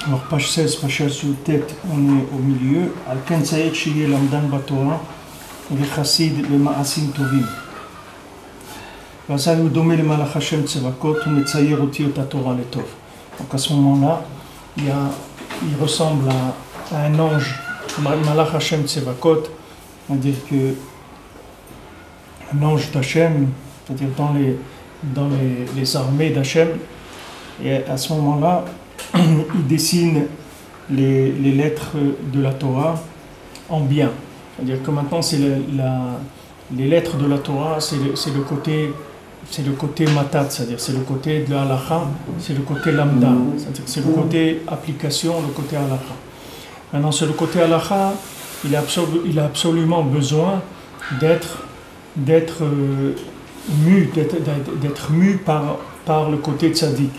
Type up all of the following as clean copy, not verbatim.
Alors, page 16, page sous tête, on est au milieu. Al-Ken Saïd Shiye Lamdan Batora, le Chassid, le Ma'asim Tovim. Vaza Yudomé le Malach Hashem Tsevakot, on est Tsaïr Otir Tatora Letov. Donc à ce moment-là, il ressemble à un ange, Malach Hashem Tsevakot, c'est-à-dire que un ange d'Hachem, c'est-à-dire dans les armées d'Hachem. Et à ce moment-là, il dessine les lettres de la Torah en bien. C'est-à-dire que maintenant, c'est les lettres de la Torah, c'est le côté matat, c'est-à-dire c'est le côté de la halacha, c'est le côté lambda, c'est-à-dire c'est le côté application, le côté halacha. Maintenant, sur le côté halacha, il a absolument besoin d'être mu par le côté tzaddik.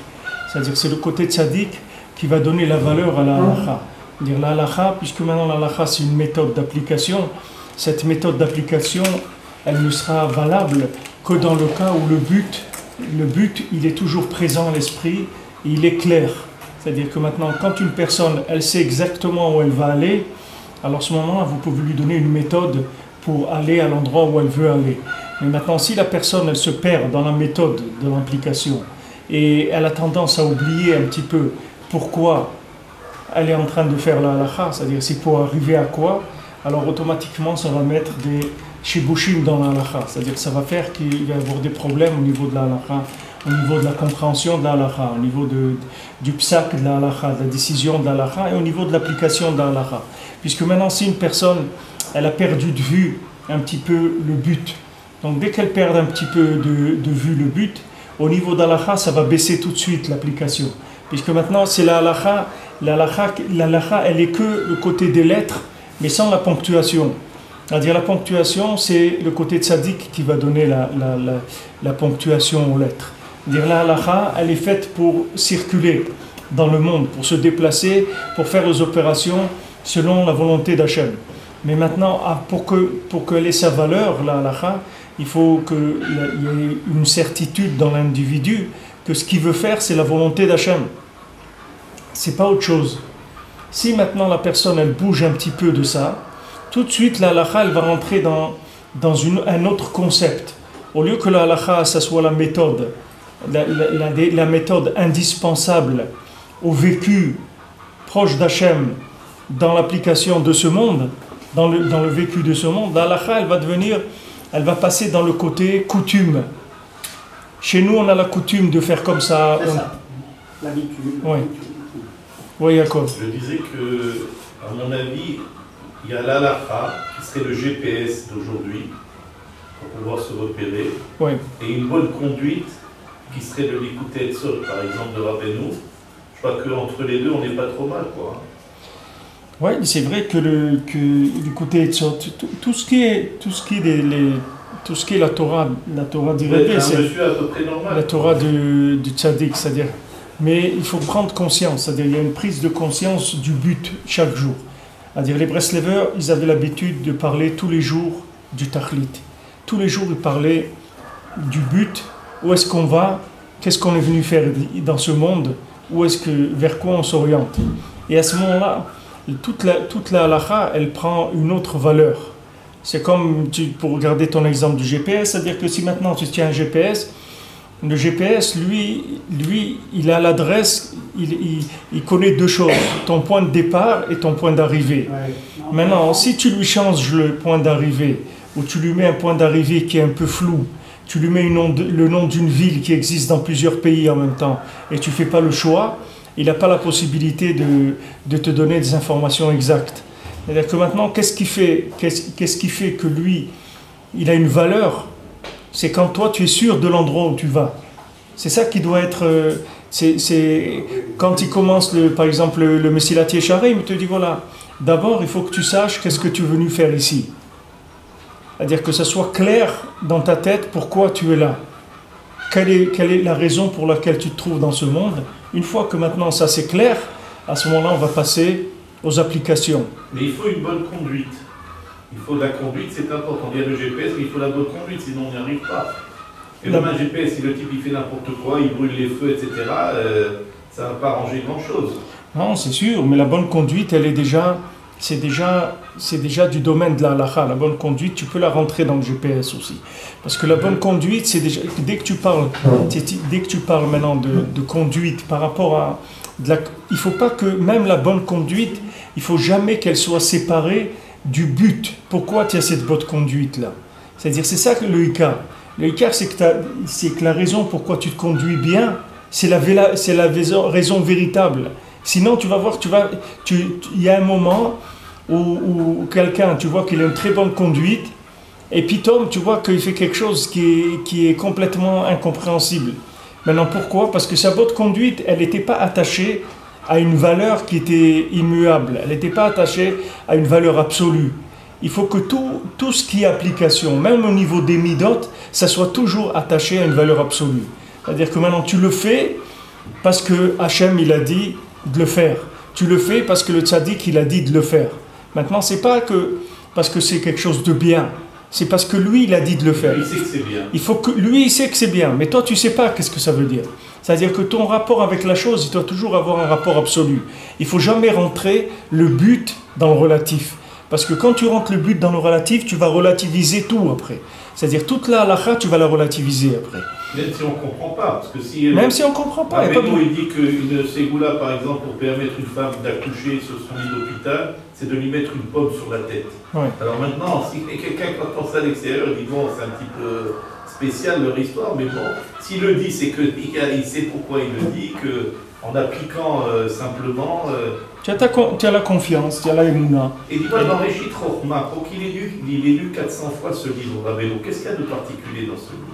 C'est-à-dire c'est le côté tzaddik qui va donner la valeur à la halacha. Dire la halacha, puisque maintenant la halacha c'est une méthode d'application, cette méthode d'application, elle ne sera valable que dans le cas où le but il est toujours présent à l'esprit, et il est clair. C'est-à-dire que maintenant, quand une personne, elle sait exactement où elle va aller, alors à ce moment-là, vous pouvez lui donner une méthode pour aller à l'endroit où elle veut aller. Mais maintenant, si la personne, elle se perd dans la méthode de l'implication et elle a tendance à oublier un petit peu pourquoi elle est en train de faire la halacha, c'est-à-dire c'est pour arriver à quoi, alors automatiquement, ça va mettre des shibushim dans la halacha, c'est-à-dire que ça va faire qu'il va y avoir des problèmes au niveau de la halacha, au niveau de la compréhension de la halacha, au niveau du psak de la halacha, de la décision de la halacha et au niveau de l'application de la halacha. Puisque maintenant, si une personne, elle a perdu de vue un petit peu le but, donc dès qu'elle perd un petit peu de vue le but, au niveau de la halacha, ça va baisser tout de suite l'application. Puisque maintenant, c'est la halacha, elle est que le côté des lettres, mais sans la ponctuation. C'est-à-dire la ponctuation, c'est le côté tzaddik qui va donner la ponctuation aux lettres. Dire la halacha, elle est faite pour circuler dans le monde, pour se déplacer, pour faire les opérations selon la volonté d'Hachem. Mais maintenant, pour qu'elle ait sa valeur, la halacha, il faut qu'il y ait une certitude dans l'individu que ce qu'il veut faire, c'est la volonté d'Hachem. C'est pas autre chose. Si maintenant la personne, elle bouge un petit peu de ça, tout de suite, la halacha, elle va rentrer dans un autre concept. Au lieu que la halacha, ça soit la méthode, la méthode indispensable au vécu proche d'Hachem dans l'application de ce monde, dans le vécu de ce monde, la halacha, elle va passer dans le côté coutume. Chez nous, on a la coutume de faire comme ça. L'habitude. Oui. Oui, Jacob. Je disais que, à mon avis, il y a l'halacha, qui serait le GPS d'aujourd'hui, pour pouvoir se repérer, oui. Et une bonne conduite, qui serait de l'écouter Etzot, par exemple, de Rabbeinu. Je crois qu'entre les deux, on n'est pas trop mal, quoi. Oui, c'est vrai que l'écouter Etzot, tout ce qui est la Torah dérivée, c'est à peu près normal, la Torah du tzaddik, c'est-à-dire. Mais il faut prendre conscience, c'est-à-dire il y a une prise de conscience du but chaque jour. C'est-à-dire les Breslevers, ils avaient l'habitude de parler tous les jours du Tachlit. Tous les jours, ils parlaient du but, où est-ce qu'on va, qu'est-ce qu'on est venu faire dans ce monde, vers quoi on s'oriente. Et à ce moment-là, toute la halacha, elle prend une autre valeur. C'est comme, pour regarder ton exemple du GPS, c'est-à-dire que si maintenant tu tiens un GPS, le GPS, lui, il a l'adresse, il connaît deux choses, ton point de départ et ton point d'arrivée. Ouais. Maintenant, si tu lui changes le point d'arrivée, ou tu lui mets un point d'arrivée qui est un peu flou, tu lui mets le nom d'une ville qui existe dans plusieurs pays en même temps, et tu ne fais pas le choix, il n'a pas la possibilité de te donner des informations exactes. C'est-à-dire que maintenant, qu'est-ce qui fait que lui, il a une valeur? C'est quand toi, tu es sûr de l'endroit où tu vas. C'est ça qui doit être... quand il commence, par exemple, le Messilat Yesharim, il te dit, voilà, d'abord, il faut que tu saches qu'est-ce que tu es venu faire ici. C'est-à-dire que ça soit clair dans ta tête pourquoi tu es là. Quelle est la raison pour laquelle tu te trouves dans ce monde. Une fois que maintenant ça c'est clair, à ce moment-là, on va passer aux applications. Mais il faut une bonne conduite. Il faut de la conduite, c'est important. Il y a le GPS, mais il faut la bonne conduite, sinon on n'y arrive pas. Et même un GPS, si le type il fait n'importe quoi, il brûle les feux, etc., ça ne va pas arranger grand-chose. Non, c'est sûr, mais la bonne conduite, elle est déjà, c'est déjà du domaine de la halakha. La bonne conduite, tu peux la rentrer dans le GPS aussi. Parce que la bonne conduite, c'est déjà, dès que tu parles maintenant de conduite par rapport à, il faut pas que, même la bonne conduite, il faut jamais qu'elle soit séparée du but. Pourquoi tu as cette bonne conduite-là? C'est-à-dire, c'est ça que le ikar. Le ikar, c'est que la raison pourquoi tu te conduis bien, c'est la raison véritable. Sinon, tu vas voir, il y a un moment où quelqu'un, tu vois qu'il a une très bonne conduite, et puis Tom, tu vois qu'il fait quelque chose qui est complètement incompréhensible. Maintenant, pourquoi? Parce que sa bonne conduite, elle n'était pas attachée à une valeur qui était immuable. Elle n'était pas attachée à une valeur absolue. Il faut que tout ce qui est application, même au niveau des midot, ça soit toujours attaché à une valeur absolue. C'est-à-dire que maintenant, tu le fais parce que Hachem, il a dit de le faire. Tu le fais parce que le tzaddik, il a dit de le faire. Maintenant, c'est pas que parce que c'est quelque chose de bien. C'est parce que lui, il a dit de le faire. Il sait que c'est bien. Il faut que lui, il sait que c'est bien. Mais toi, tu sais pas qu'est-ce que ça veut dire. C'est-à-dire que ton rapport avec la chose, il doit toujours avoir un rapport absolu. Il faut jamais rentrer le but dans le relatif. Parce que quand tu rentres le but dans le relatif, tu vas relativiser tout après. C'est-à-dire toute la halakha, tu vas la relativiser après. Même si on ne comprend pas. Parce que même si on ne comprend pas. Il dit qu'une ségoula, par exemple, pour permettre une femme d'accoucher sur son lit d'hôpital, c'est de lui mettre une pomme sur la tête. Ouais. Alors maintenant, si quelqu'un quand pense à l'extérieur, il dit bon, c'est un petit peu spécial leur histoire, mais bon, s'il le dit, c'est qu'il sait pourquoi il le dit, qu'en appliquant simplement... Tu as la confiance, tu as la émouna. Et dis-moi, dans Réchit Chochma, pour qu'il ait lu 400 fois ce livre, Rabbeinu, qu'est-ce qu'il y a de particulier dans ce livre?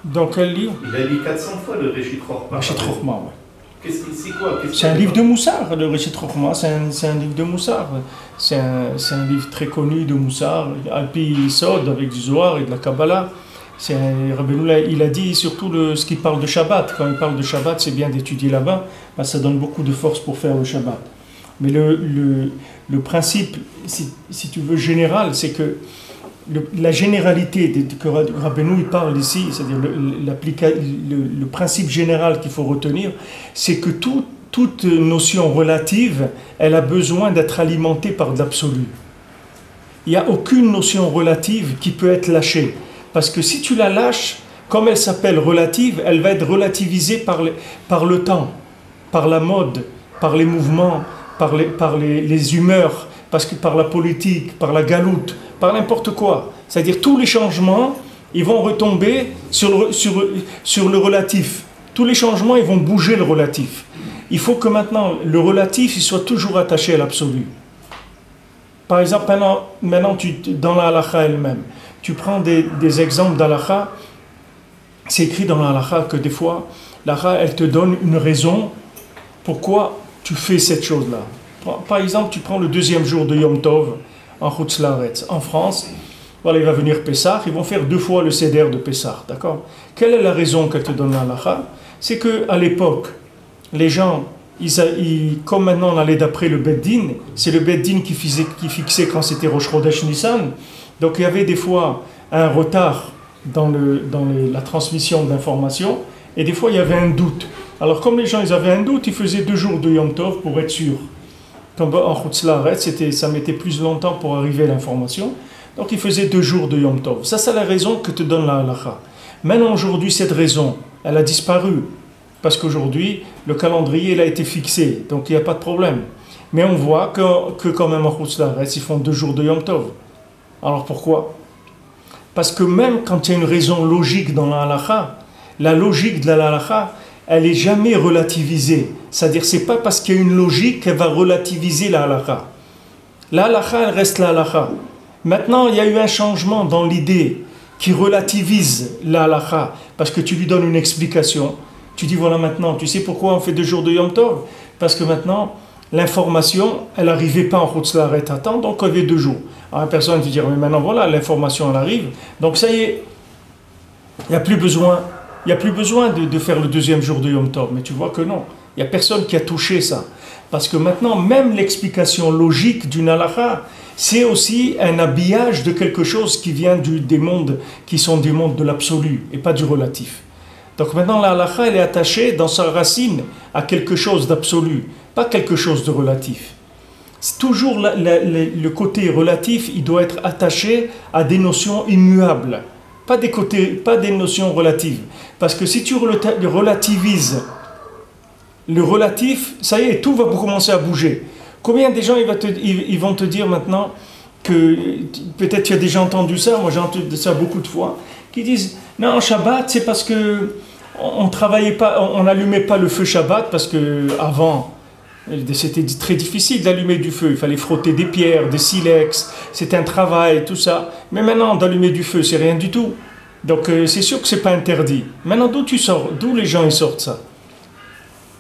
Dans quel livre? Il a lu 400 fois le Réchit Chochma. Réchit Chochma, oui. C'est quoi? C'est un livre de Moussar, le Réchit Chochma, c'est un livre de Moussar. C'est un livre très connu de Moussar, Alpi Sod, avec du Zohar et de la Kabbalah. Rabbeinu, il a dit surtout ce qui parle de Shabbat. Quand il parle de Shabbat, c'est bien d'étudier là-bas, ça donne beaucoup de force pour faire le Shabbat. Mais le principe, si tu veux, général, c'est que la généralité que Rabbeinu il parle ici, c'est-à-dire le principe général qu'il faut retenir, c'est que toute notion relative, elle a besoin d'être alimentée par de l'absolu. Il n'y a aucune notion relative qui peut être lâchée. Parce que si tu la lâches, comme elle s'appelle relative, elle va être relativisée par le temps, par la mode, par les mouvements, par les humeurs, par la politique, par la galoute, par n'importe quoi. C'est-à-dire tous les changements, ils vont retomber sur le relatif. Tous les changements, ils vont bouger le relatif. Il faut que maintenant, le relatif, il soit toujours attaché à l'absolu. Par exemple, maintenant dans la halakha elle-même, tu prends des exemples d'halakha, c'est écrit dans la halakha que des fois, l'halakha, elle te donne une raison pourquoi tu fais cette chose-là. Par exemple, tu prends le deuxième jour de Yom Tov en Chutz La'aretz, en France. Voilà, il va venir Pessah, ils vont faire 2 fois le Seder de Pessah, d'accord? Quelle est la raison qu'elle te donne la halakha? C'est qu'à l'époque, les gens, comme maintenant on allait d'après le Beddin, c'est le Beddin qui fixait quand c'était Rosh Chodesh Nissan. Donc il y avait des fois un retard dans la transmission de l'information, et des fois il y avait un doute. Alors comme les gens ils avaient un doute, ils faisaient 2 jours de Yom Tov pour être sûrs. Comme en Chutz La'aretz, ça mettait plus longtemps pour arriver à l'information. Donc ils faisaient 2 jours de Yom Tov. Ça c'est la raison que te donne la halakha. Maintenant aujourd'hui cette raison, elle a disparu. Parce qu'aujourd'hui, le calendrier il a été fixé, donc il n'y a pas de problème. Mais on voit que quand même en Chutz La'aretz, ils font 2 jours de Yom Tov. Alors pourquoi? Parce que même quand il y a une raison logique dans la halakha, la logique de la halakha, elle n'est jamais relativisée. C'est-à-dire, c'est pas parce qu'il y a une logique qu'elle va relativiser la halakha. La halakha, elle reste la halakha. Maintenant, il y a eu un changement dans l'idée qui relativise la halakha, parce que tu lui donnes une explication. Tu dis, voilà maintenant, tu sais pourquoi on fait 2 jours de Yom Tov? Parce que maintenant, l'information, elle n'arrivait pas en Chutz La'aretz à temps, donc il y avait 2 jours. Alors la personne te dit, mais maintenant voilà, l'information elle arrive, donc ça y est, il n'y a plus besoin de faire le 2e jour de Yom Tov. Mais tu vois que non, il n'y a personne qui a touché ça. Parce que maintenant, même l'explication logique d'une halakha, c'est aussi un habillage de quelque chose qui vient des mondes, qui sont des mondes de l'absolu et pas du relatif. Donc maintenant, la halakha, elle est attachée dans sa racine à quelque chose d'absolu. pas quelque chose de relatif. C'est toujours le côté relatif, il doit être attaché à des notions immuables, pas des notions relatives. Parce que si tu relativises le relatif, ça y est, tout va commencer à bouger. Combien de gens ils vont te dire maintenant que, peut-être tu as déjà entendu ça, moi j'ai entendu ça beaucoup de fois, qui disent, non, Shabbat, c'est parce que on travaillait pas, on n'allumait pas le feu Shabbat, parce que avant c'était très difficile d'allumer du feu, il fallait frotter des pierres, des silex, c'était un travail, tout ça. Mais maintenant, d'allumer du feu, c'est rien du tout. Donc c'est sûr que c'est pas interdit. Maintenant, d'où les gens ils sortent ça?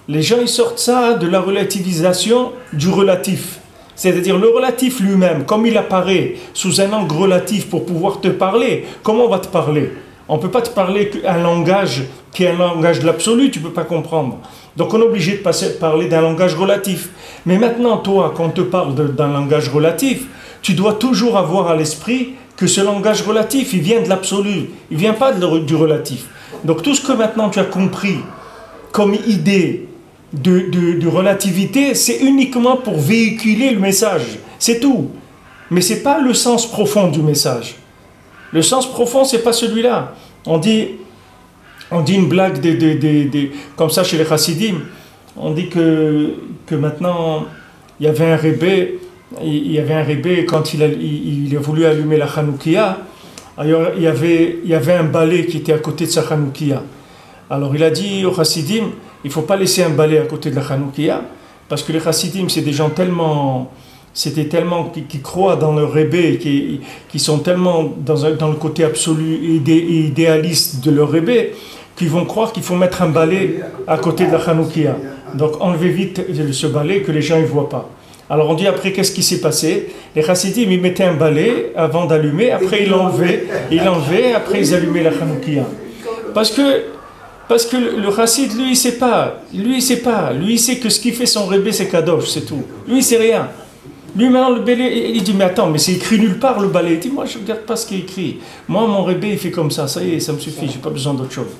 Les gens ils sortent ça de la relativisation du relatif. C'est-à-dire le relatif lui-même, comme il apparaît sous un angle relatif pour pouvoir te parler, comment on va te parler? On ne peut pas te parler qu'un langage qui est un langage de l'absolu, tu ne peux pas comprendre. Donc on est obligé de parler d'un langage relatif. Mais maintenant, toi, quand on te parle d'un langage relatif, tu dois toujours avoir à l'esprit que ce langage relatif, il vient de l'absolu, il ne vient pas du relatif. Donc tout ce que maintenant tu as compris comme idée de relativité, c'est uniquement pour véhiculer le message. C'est tout. Mais ce n'est pas le sens profond du message. Le sens profond, ce n'est pas celui-là. On dit une blague comme ça chez les chassidim. On dit que maintenant, il y avait un rébé, quand il a voulu allumer la Hanoukia, alors il y avait un balai qui était à côté de sa Hanoukia. Alors il a dit aux chassidim, il ne faut pas laisser un balai à côté de la Hanoukia, parce que les chassidim, c'est des gens qui croient dans le rébé, qui sont tellement dans le côté absolu et idéaliste de leur rébé, qu'ils vont croire qu'il faut mettre un balai à côté de la Hanoukia. Donc enlevez vite ce balai que les gens ne voient pas. Alors on dit après qu'est-ce qui s'est passé? Les chassidim ils mettaient un balai avant d'allumer, après ils l'enlevaient, après ils allumaient la Hanoukia. Parce que le chassid, lui, il sait pas. Lui, il sait que ce qui fait son rébé, c'est kadosh, c'est tout. Lui, il sait rien. Lui, maintenant, le balai, il dit, mais attends, mais c'est écrit nulle part, le balai. Il dit, moi, je ne regarde pas ce qui est écrit. Moi, mon rébé, il fait comme ça y est, ça me suffit, je n'ai pas besoin d'autre chose.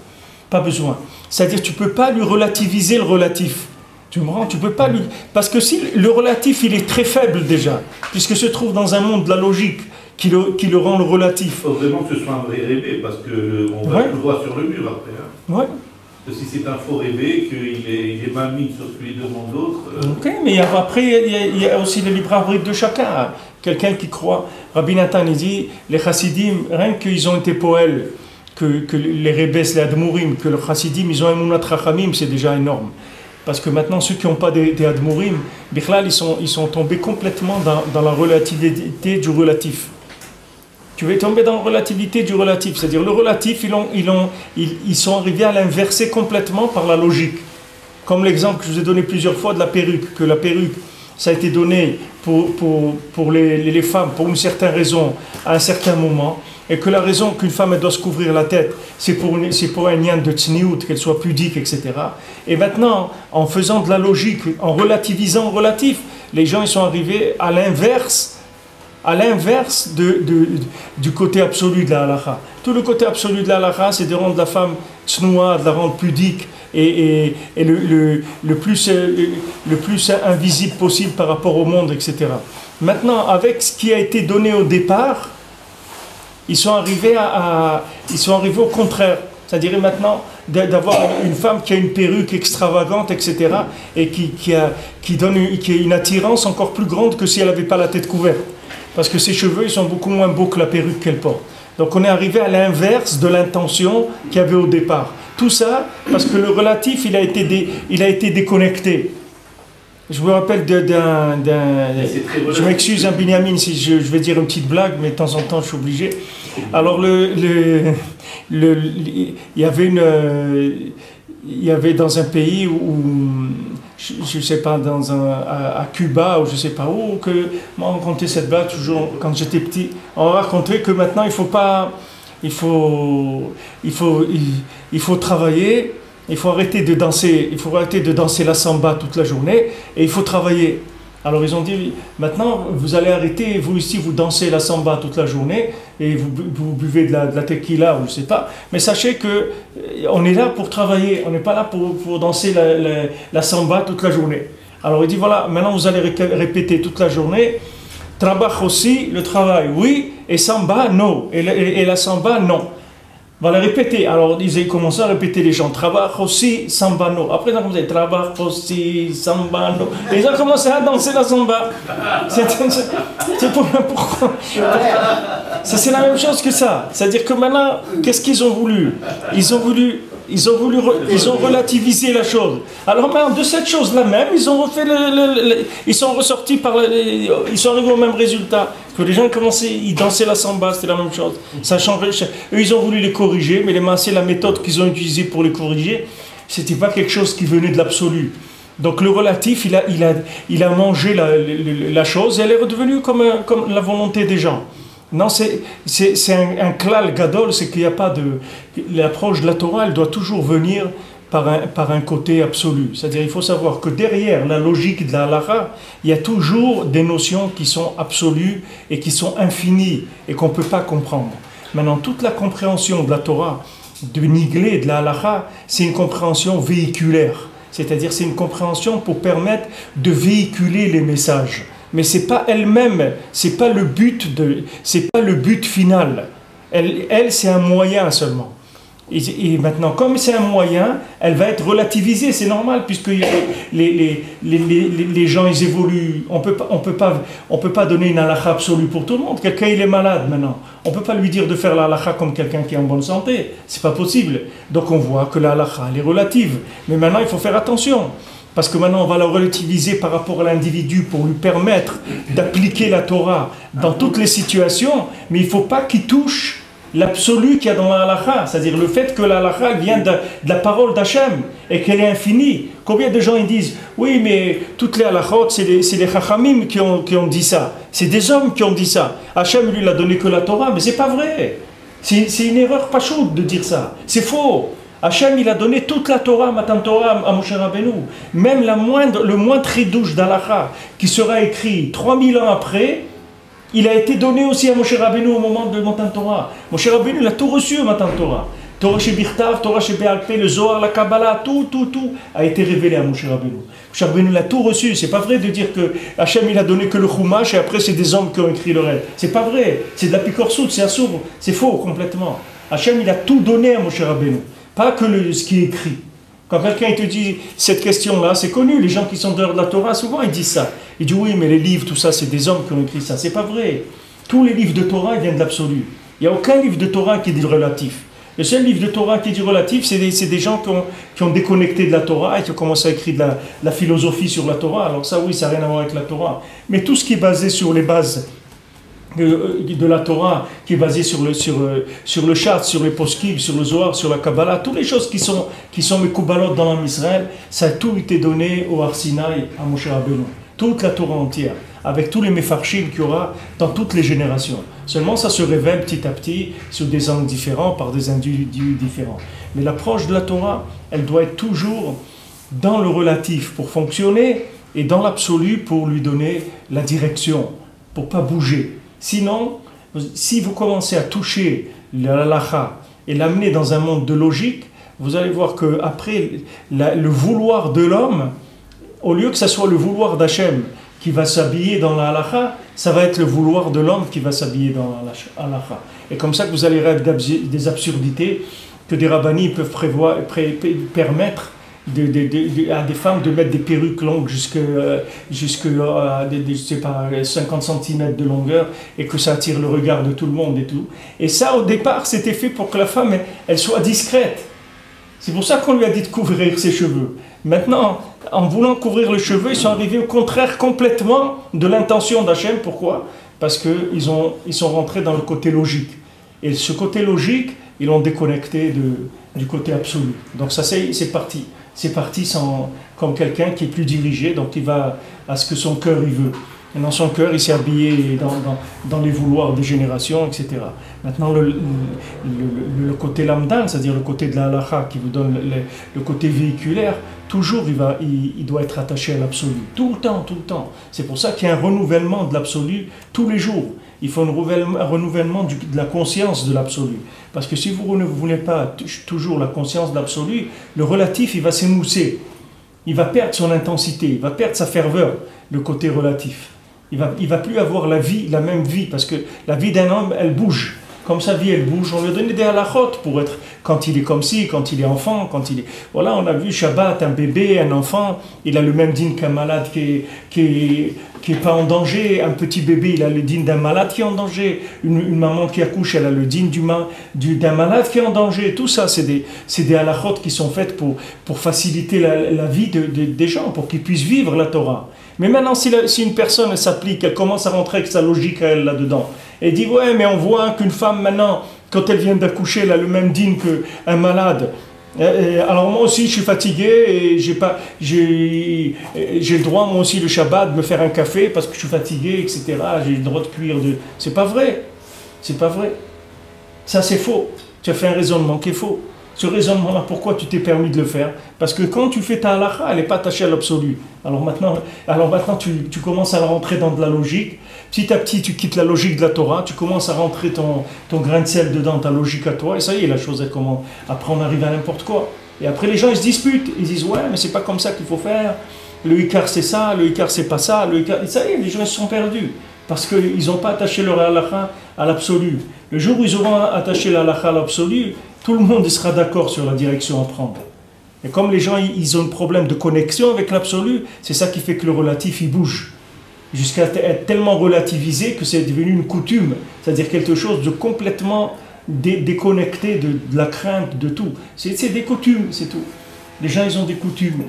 Pas besoin. C'est-à-dire, tu ne peux pas lui relativiser le relatif. Tu me rends, tu peux pas lui... Parce que si le relatif, il est très faible déjà, puisque se trouve dans un monde de la logique, qui le rend le relatif. Il faut vraiment que ce soit un vrai rêvé, parce qu'on va le voir sur le mur après. Hein. Ouais. Parce que si c'est un faux rêvé, qu'il est mal mis sur celui devant l'autre... Ok, mais après, il y a aussi le libre arbitre de chacun. Quelqu'un qui croit... Rabbi Nathan, il dit, les chassidim, rien qu'ils ont été poèles, que les rébés, les admourim, que le chassidim, ils ont un munat rachamim, c'est déjà énorme. Parce que maintenant, ceux qui n'ont pas des admourim, bichlal, ils sont tombés complètement dans la relativité du relatif. Tu vas tomber dans la relativité du relatif. C'est-à-dire, le relatif, ils sont arrivés à l'inverser complètement par la logique. Comme l'exemple que je vous ai donné plusieurs fois de la perruque. Que la perruque, ça a été donné pour les femmes, pour une certaine raison, à un certain moment. Et que la raison qu'une femme elle doit se couvrir la tête, c'est pour un lien de tsniout, qu'elle soit pudique, etc. Et maintenant, en faisant de la logique, en relativisant le relatif, les gens ils sont arrivés à l'inverse du côté absolu de la halakha. Tout le côté absolu de la halakha, c'est de rendre la femme tsnoua, de la rendre pudique et le plus invisible possible par rapport au monde, etc. Maintenant, avec ce qui a été donné au départ, ils sont arrivés au contraire. C'est-à-dire maintenant d'avoir une femme qui a une perruque extravagante, etc. et qui a une attirance encore plus grande que si elle n'avait pas la tête couverte. Parce que ses cheveux, ils sont beaucoup moins beaux que la perruque qu'elle porte. Donc on est arrivé à l'inverse de l'intention qu'il y avait au départ. Tout ça parce que le relatif, il a été déconnecté. Je me rappelle je m'excuse, hein, Binyamin, si je vais dire une petite blague, mais de temps en temps, je suis obligé. Alors, il y avait dans un pays où je ne sais pas, à Cuba, ou je ne sais pas où, que moi, on racontait cette blague toujours quand j'étais petit. On racontait que maintenant, il faut travailler. Il faut arrêter de danser la samba toute la journée et il faut travailler. Alors ils ont dit, maintenant vous allez arrêter, vous ici vous dansez la samba toute la journée et vous buvez de la tequila ou je sais pas, mais sachez qu'on est là pour travailler, on n'est pas là pour danser la samba toute la journée. Alors il dit voilà, maintenant vous allez répéter toute la journée. Trabach aussi, le travail, oui, et samba, non. Et la samba, non. On va le répéter. Alors ils commencé à répéter les gens. Trabach aussi, samba, non. Après ils ont commencé trabach aussi, samba, non. Et ils ont commencé à danser la samba. C'est pourquoi. Ça c'est la même chose que ça. C'est-à-dire que maintenant, qu'est-ce qu'ils ont voulu? Ils ont relativisé la chose. Alors maintenant, de cette chose-là même, ils ont refait ils sont ressortis ils sont arrivés au même résultat. Que les gens commençaient, ils dansaient la samba, c'était la même chose. Ça changeait. Eux, ils ont voulu les corriger, mais la méthode qu'ils ont utilisée pour les corriger, c'était pas quelque chose qui venait de l'absolu. Donc le relatif, il a mangé la chose et elle est redevenue comme la volonté des gens. Non, c'est un klal gadol, c'est qu'il n'y a pas de... L'approche de la Torah, elle doit toujours venir par un côté absolu. C'est-à-dire, il faut savoir que derrière la logique de la halakha, il y a toujours des notions qui sont absolues et qui sont infinies et qu'on ne peut pas comprendre. Maintenant, toute la compréhension de la Torah, de Niglé, de la halakha, c'est une compréhension véhiculaire. C'est-à-dire, c'est une compréhension pour permettre de véhiculer les messages. Mais c'est pas elle-même, c'est pas le but final. Elle c'est un moyen seulement. Et maintenant, comme c'est un moyen, elle va être relativisée, c'est normal, puisque les gens ils évoluent. On peut pas donner une halakha absolue pour tout le monde. Quelqu'un il est malade maintenant, on peut pas lui dire de faire la halakha comme quelqu'un qui est en bonne santé. C'est pas possible. Donc on voit que la halakha elle est relative. Mais maintenant il faut faire attention. Parce que maintenant on va la relativiser par rapport à l'individu pour lui permettre d'appliquer la Torah dans toutes les situations, mais il ne faut pas qu'il touche l'absolu qu'il y a dans la halakha, c'est-à-dire le fait que la halakha vient de la parole d'Hachem et qu'elle est infinie. Combien de gens ils disent oui, mais toutes les halakhot, c'est les chachamim qui ont dit ça, c'est des hommes qui ont dit ça. Hachem lui n'a donné que la Torah, mais c'est pas vrai. C'est une erreur pachoute de dire ça, c'est faux. Hachem, il a donné toute la Torah, Matan Torah, à Moshe Rabbeinu. Même le moindre ridouche d'Halakha qui sera écrit 3000 ans après, il a été donné aussi à Moshe Rabbeinu au moment de Matan Torah. Moshe Rabbeinu, il a tout reçu au Matan Torah. Torah chez Birtav, Torah chez Be'alpé, le Zohar, la Kabbalah, tout a été révélé à Moshe Rabbeinu. Moshe Rabbeinu l'a tout reçu. C'est pas vrai de dire que Hachem, il a donné que le Chumash et après c'est des hommes qui ont écrit le reste. C'est pas vrai. C'est de la picorsoute, c'est assourd. C'est faux complètement. Hachem, il a tout donné à Moshe Rabbeinu. Pas que ce qui est écrit. Quand quelqu'un te dit cette question-là, c'est connu, les gens qui sont dehors de la Torah, souvent ils disent ça. Ils disent oui, mais les livres, tout ça, c'est des hommes qui ont écrit ça. C'est pas vrai. Tous les livres de Torah ils viennent de l'absolu. Il n'y a aucun livre de Torah qui dit relatif. Le seul livre de Torah qui dit relatif, c'est des gens qui ont déconnecté de la Torah et qui ont commencé à écrire de la philosophie sur la Torah. Alors ça, oui, ça n'a rien à voir avec la Torah. Mais tout ce qui est basé sur les bases de la Torah, qui est basée sur le Chat, sur les Poskim, sur le Zohar, sur la Kabbalah, toutes les choses qui sont Mekoubalot dans l'âme Israël, ça a tout été donné au Har Sinaï, à Moshe Rabbeinu. Toute la Torah entière, avec tous les Mefarshim qu'il y aura dans toutes les générations. Seulement ça se révèle petit à petit sous des angles différents, par des individus différents. Mais l'approche de la Torah, elle doit être toujours dans le relatif pour fonctionner et dans l'absolu pour lui donner la direction, pour ne pas bouger. Sinon, si vous commencez à toucher la halakha et l'amener dans un monde de logique, vous allez voir qu'après, le vouloir de l'homme, au lieu que ce soit le vouloir d'Hachem qui va s'habiller dans la halakha, ça va être le vouloir de l'homme qui va s'habiller dans la halakha. Et comme ça que vous allez rêver des absurdités que des rabbanis peuvent permettre à des femmes de mettre des perruques longues jusqu'à 50 cm de longueur et que ça attire le regard de tout le monde et tout. Et ça, au départ, c'était fait pour que la femme, elle soit discrète. C'est pour ça qu'on lui a dit de couvrir ses cheveux. Maintenant, en voulant couvrir les cheveux, ils sont arrivés au contraire complètement de l'intention d'Hachem. Pourquoi? Parce qu'ils sont rentrés dans le côté logique. Et ce côté logique, ils l'ont déconnecté du côté absolu. Donc ça, c'est parti. C'est parti comme quelqu'un qui est plus dirigé, donc il va à ce que son cœur il veut. Et dans son cœur, il s'est habillé dans les vouloirs des générations, etc. Maintenant, le côté lamdan, c'est-à-dire le côté de la halakha qui vous donne le côté véhiculaire, toujours il doit être attaché à l'absolu. Tout le temps. C'est pour ça qu'il y a un renouvellement de l'absolu tous les jours. Il faut un renouvellement de la conscience de l'absolu. Parce que si vous ne voulez pas toujours la conscience de l'absolu, le relatif, il va s'émousser. il va perdre son intensité, il va perdre sa ferveur, le côté relatif. Il va plus avoir la même vie, parce que la vie d'un homme, elle bouge. Comme sa vie, elle bouge, on lui a donné des halakhot pour être, quand il est comme ci, quand il est enfant, quand il est... Voilà, on a vu Shabbat, un bébé, un enfant, il a le même dîne qu'un malade qui est pas en danger. Un petit bébé, il a le dîne d'un malade qui est en danger. Une maman qui accouche, elle a le dîne d'un malade qui est en danger. Tout ça, c'est des halakhot qui sont faites pour faciliter la vie des gens, pour qu'ils puissent vivre la Torah. Mais maintenant, si une personne s'applique, elle commence à rentrer avec sa logique à elle là-dedans, et dit, ouais, mais on voit qu'une femme maintenant, quand elle vient d'accoucher, elle a le même dîne qu'un malade. Alors moi aussi, je suis fatigué et j'ai le droit, moi aussi, le Shabbat, de me faire un café parce que je suis fatigué, etc. J'ai le droit de cuire de... C'est pas vrai. C'est pas vrai. Ça, c'est faux. Tu as fait un raisonnement qui est faux. Ce raisonnement-là, pourquoi tu t'es permis de le faire? Parce que quand tu fais ta halakha, elle n'est pas attachée à l'absolu. Alors maintenant tu commences à rentrer dans de la logique. Petit à petit, tu quittes la logique de la Torah, tu commences à rentrer ton grain de sel dedans, ta logique à toi, et ça y est, la chose, elle commence. Après, on arrive à n'importe quoi. Et après, les gens, ils se disputent. Ils disent, ouais, mais c'est pas comme ça qu'il faut faire. Le Icar, c'est ça, le Icar, c'est pas ça. Et ça y est, les gens, ils se sont perdus. Parce qu'ils n'ont pas attaché leur halakha à l'absolu. Le jour où ils auront attaché la halakha à l'absolu, tout le monde sera d'accord sur la direction à prendre. Et comme les gens, ils ont un problème de connexion avec l'absolu, c'est ça qui fait que le relatif, il bouge. Jusqu'à être tellement relativisé que c'est devenu une coutume. C'est-à-dire quelque chose de complètement déconnecté de la crainte, de tout. C'est des coutumes, c'est tout. Les gens, ils ont des coutumes.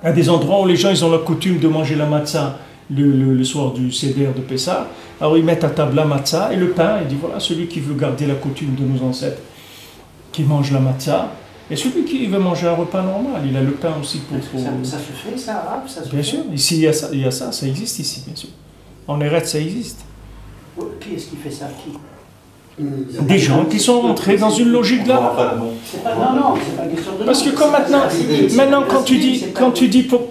Il y a des endroits où les gens, ils ont la coutume de manger la matzah le soir du Seder de Pessah. Alors ils mettent à table la matzah et le pain. Ils disent, voilà, celui qui veut garder la coutume de nos ancêtres, qui mange la matzah, et celui qui veut manger un repas normal, il a le pain aussi pour... Ça se fait, ça, arabe, ça se Bien fait. sûr, ici il y a ça existe ici, bien sûr. En Eretz, ça existe. Qui est-ce qui fait ça? Qui? Des gens qui sont rentrés dans une logique là. Non, c'est pas une question de... Parce que comme maintenant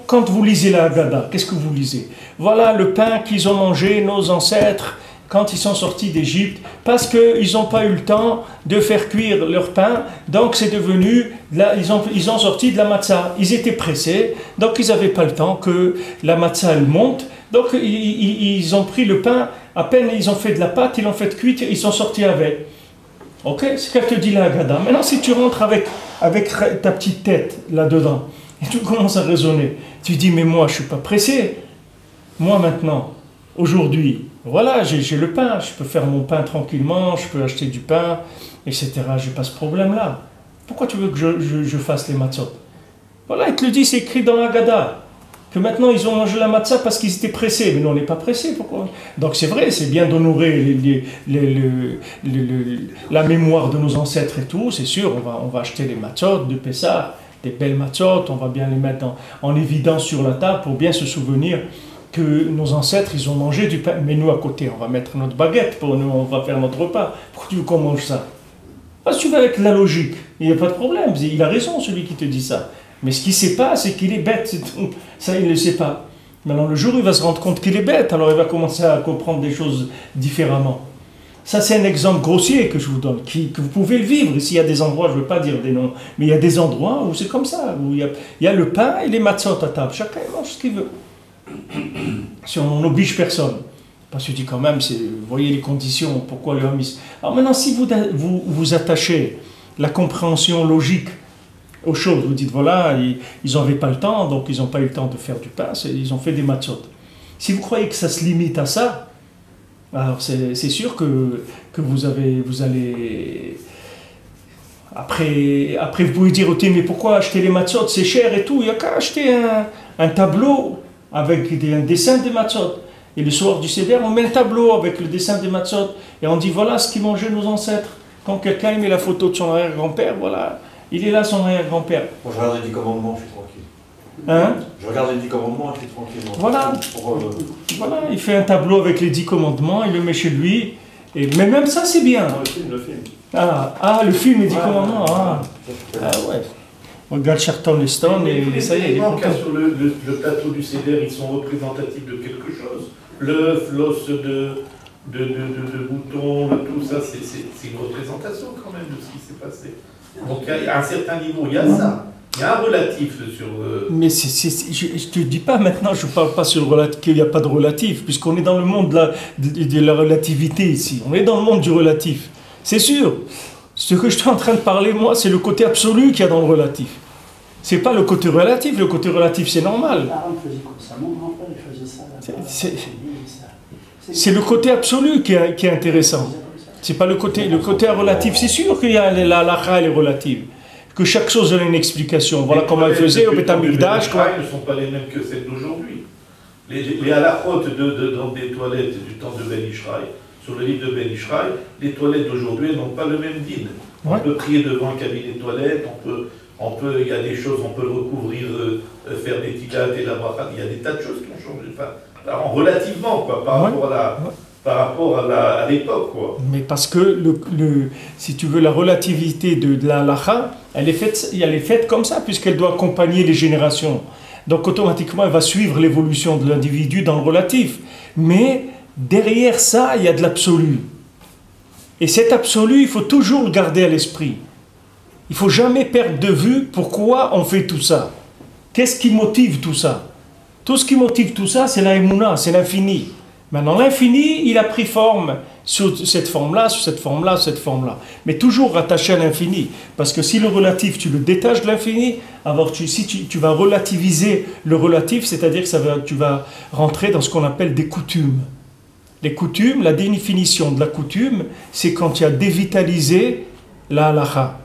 quand vous lisez la Haggadah, qu'est-ce que vous lisez? Voilà le pain qu'ils ont mangé, nos ancêtres, quand ils sont sortis d'Égypte, parce qu'ils n'ont pas eu le temps de faire cuire leur pain, donc c'est devenu, là, ils ont sorti de la matzah. Ils étaient pressés, donc ils n'avaient pas le temps que la matzah elle monte, donc ils ont pris le pain, à peine ils ont fait de la pâte, ils l'ont fait cuire, ils sont sortis avec. Ok, c'est ce qu'elle te dit la Haggadah. Maintenant, si tu rentres avec ta petite tête là-dedans, et tu commences à raisonner, tu dis, mais moi je ne suis pas pressé, moi maintenant, aujourd'hui, voilà, j'ai le pain, je peux faire mon pain tranquillement, je peux acheter du pain, etc. Je n'ai pas ce problème-là. Pourquoi tu veux que je fasse les matzot? Voilà, il te le dit, c'est écrit dans la Haggadah, que maintenant ils ont mangé la matzah parce qu'ils étaient pressés. Mais nous, on n'est pas pressés, pourquoi? Donc c'est vrai, c'est bien d'honorer la mémoire de nos ancêtres et tout, c'est sûr, on va acheter les matzot de Pessah, des belles matzot, on va bien les mettre en évidence sur la table pour bien se souvenir que nos ancêtres, ils ont mangé du pain. Mais nous, à côté, on va mettre notre baguette pour nous, on va faire notre repas. Pourquoi tu veux qu'on mange ça? Parce que tu vas avec la logique. Il n'y a pas de problème. Il a raison, celui qui te dit ça. Mais ce qu'il ne sait pas, c'est qu'il est bête. Ça, il ne le sait pas. Maintenant, le jour où il va se rendre compte qu'il est bête, alors il va commencer à comprendre des choses différemment. Ça, c'est un exemple grossier que je vous donne, que vous pouvez le vivre. Ici, il y a des endroits, je ne veux pas dire des noms, mais il y a des endroits où c'est comme ça, où il y a le pain et les matzot à table. Chacun mange ce qu'il veut. Si on n'oblige personne. Parce que je dis quand même, vous voyez les conditions, pourquoi le homme... Alors maintenant, si vous attachez la compréhension logique aux choses, vous dites, voilà, ils n'avaient pas le temps, donc ils n'ont pas eu le temps de faire du pain, ils ont fait des matzot. Si vous croyez que ça se limite à ça, alors c'est sûr que vous allez... Après, vous pouvez dire, ok, mais pourquoi acheter les matzot, c'est cher et tout, il n'y a qu'à acheter un tableau avec un dessin des matzot. Et le soir du Seder, on met un tableau avec le dessin des matzot. Et on dit, voilà ce qu'ils mangeaient nos ancêtres. Quand quelqu'un met la photo de son arrière-grand-père, voilà, il est là son arrière-grand-père. Moi, je regarde les 10 commandements, je suis tranquille. Hein? Je regarde les 10 commandements, je suis tranquille. Voilà. Voilà, il fait un tableau avec les 10 commandements, il le met chez lui. Mais même ça, c'est bien. Non, le film. Le film, les 10 commandements. Ouais. On regarde Charlton Heston et ça y est, il est content. Sur le plateau du Seder, ils sont représentatifs de quelque chose. L'œuf, l'os de mouton, tout ça, c'est une représentation quand même de ce qui s'est passé. Donc à un certain niveau, il y a ça. Il y a un relatif sur... Mais je ne te dis pas maintenant, je ne parle pas sur le relatif, qu'il n'y a pas de relatif, puisqu'on est dans le monde de la relativité ici. On est dans le monde du relatif. C'est sûr. Ce que je suis en train de parler, moi, c'est le côté absolu qu'il y a dans le relatif. Ce n'est pas le côté relatif. Le côté relatif, c'est normal. faisait comme ça. Mon grand-père, il faisait ça. C'est le côté absolu qui est intéressant. C'est pas le côté relatif. C'est sûr qu'il y a la halakha, elle est relative. Que chaque chose a une explication. Voilà comment elle faisait au Beth Amikdash. Les ne sont pas les mêmes que celles d'aujourd'hui. Les halakhot dans des toilettes du temps de Ben Ishraï, sur le livre de Ben Ishraï, les toilettes d'aujourd'hui n'ont pas le même din. On peut prier devant un cabinet de toilette, il y a des choses, on peut le recouvrir, faire des tilates et la bracha. Il y a des tas de choses qui ont changé. Enfin, relativement, quoi, par rapport à l'époque, quoi. Mais parce que, si tu veux, la relativité de la halakha, elle est faite comme ça, puisqu'elle doit accompagner les générations. Donc, automatiquement, elle va suivre l'évolution de l'individu dans le relatif. Mais, derrière ça, il y a de l'absolu. Et cet absolu, il faut toujours le garder à l'esprit. Il ne faut jamais perdre de vue pourquoi on fait tout ça. Qu'est-ce qui motive tout ça? Tout ce qui motive tout ça, c'est la émouna, c'est l'infini. Maintenant, l'infini, il a pris forme sur cette forme-là, sur cette forme-là, sur cette forme-là. Mais toujours rattaché à l'infini. Parce que si le relatif, tu le détaches de l'infini, alors si tu vas relativiser le relatif, c'est-à-dire que tu vas rentrer dans ce qu'on appelle des coutumes. Les coutumes, la définition de la coutume, c'est quand tu as dévitalisé la halakha.